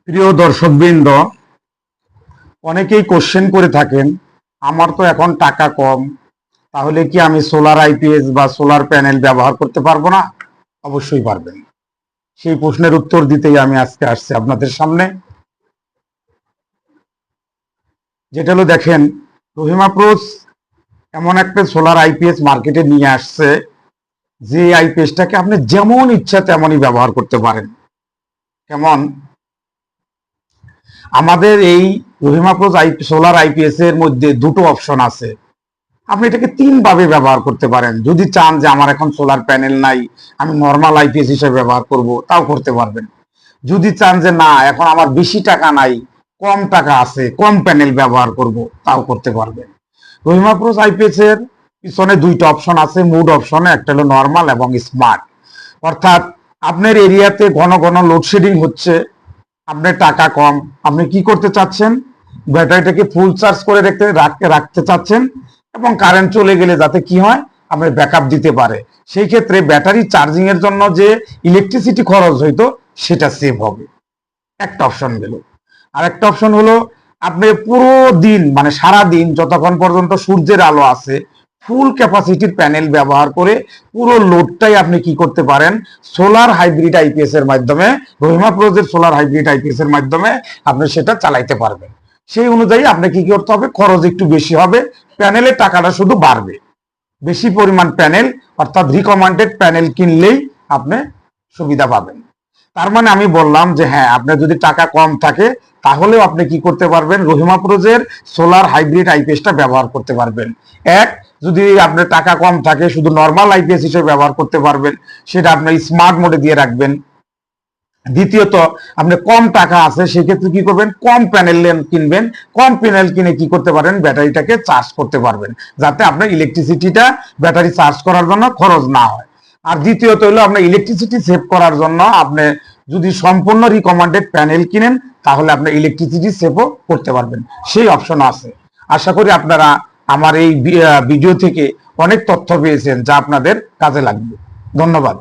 প্রিয় দর্শকবৃন্দ, অনেকেই কোশ্চেন করে থাকেন, আমার তো এখন টাকা কম, তাহলে কি আমি সোলার আইপিএস বা সোলার প্যানেল ব্যবহার করতে পারবো না? অবশ্যই পারবেন। সেই প্রশ্নের উত্তর দিতেই আমি আজকে আসছি আপনাদের সামনে। যেটা হলো, দেখেন, রহিমা প্রোস এমন একটা সোলার আইপিএস মার্কেটে নিয়ে আসছে, যে আইপিএসটাকে আপনি যেমন ইচ্ছা তেমনই ব্যবহার করতে পারেন। কেমন? আমাদের এই রহিমা প্রোস সোলার আইপিএস এর মধ্যে দুটো অপশন আছে। আপনি এটাকে তিন ভাবে ব্যবহার করতে পারেন। যদি চান যে আমার এখন সোলার প্যানেল নাই, আমি নর্মাল আইপিএস হিসেবে ব্যবহার করব, তাও করতে পারবেন। যদি চান যে না, এখন আমার বেশি টাকা নাই, কম টাকা আছে, কম প্যানেল ব্যবহার করব, তাও করতে পারবেন। রহিমা প্রোস আইপিএস এর পিছনে দুইটা অপশন আছে, মুড অপশনে। একটা হলো নর্মাল এবং স্মার্ট। অর্থাৎ আপনার এরিয়াতে ঘন ঘন লোডশেডিং হচ্ছে, আপনার টাকা কম, আপনি কি করতে চাচ্ছেন? ব্যাটারিটাকে ফুল চার্জ করে রাখতে চাচ্ছেন, এবং কারেন্ট চলে গেলে যাতে কি হয়, আপনার ব্যাকআপ দিতে পারে। সেই ক্ষেত্রে ব্যাটারি চার্জিং এর জন্য যে ইলেকট্রিসিটি খরচ হইতো, সেটা সেভ হবে। একটা অপশন গেল। আর একটা অপশন হলো, আপনি পুরো দিন, মানে সারা দিন যতক্ষণ পর্যন্ত সূর্যের আলো আছে, ফুল ক্যাপাসিটির প্যানেল ব্যবহার করে পুরো লোডটাই আপনি কি করতে পারেন, সোলার হাইব্রিড আইপিএস এর মাধ্যমে, রহিমা প্রোজের সোলার হাইব্রিড আইপিএস এর মাধ্যমে আপনি সেটা চালাইতে পারবেন। সেই অনুযায়ী আপনাকে কি করতে হবে, খরচ একটু বেশি হবে, প্যানেলের টাকাটা শুধু বাড়বে। বেশি পরিমাণ প্যানেল, অর্থাৎ রিকমেন্ডেড প্যানেল কিনলেই আপনি সুবিধা পাবেন। তার মানে আমি বললাম যে হ্যাঁ, আপনার যদি টাকা কম থাকে, তাহলেও আপনি কি করতে পারবেন, রহিমা প্রোজের সোলার হাইব্রিড আইপিএসটা ব্যবহার করতে পারবেন। এক, যদি আপনার টাকা কম থাকে, শুধু নর্মাল আইপিএস হিসেবে ব্যবহার করতে পারবেন, সেটা আপনি স্মার্ট মোডে দিয়ে রাখবেন। দ্বিতীয়ত, আপনি কম টাকা আছে, সেক্ষেত্রে কি করবেন, কম প্যানেল কিনবেন। কম প্যানেল কিনে কি করতে পারেন, ব্যাটারিটাকে চার্জ করতে পারবেন, যাতে আপনার ইলেকট্রিসিটিটা ব্যাটারি চার্জ করার জন্য খরচ না হয়। আর দ্বিতীয়ত হলো, আপনার ইলেকট্রিসিটি সেভ করার জন্য আপনি যদি সম্পূর্ণ রিকমেন্ডেড প্যানেল কিনেন, তাহলে আপনার ইলেকট্রিসিটি সেভও করতে পারবেন। সেই অপশন আছে। আশা করি আপনারা আমার এই ভিডিও থেকে অনেক তথ্য পেয়েছেন, যা আপনাদের কাজে লাগবে। ধন্যবাদ।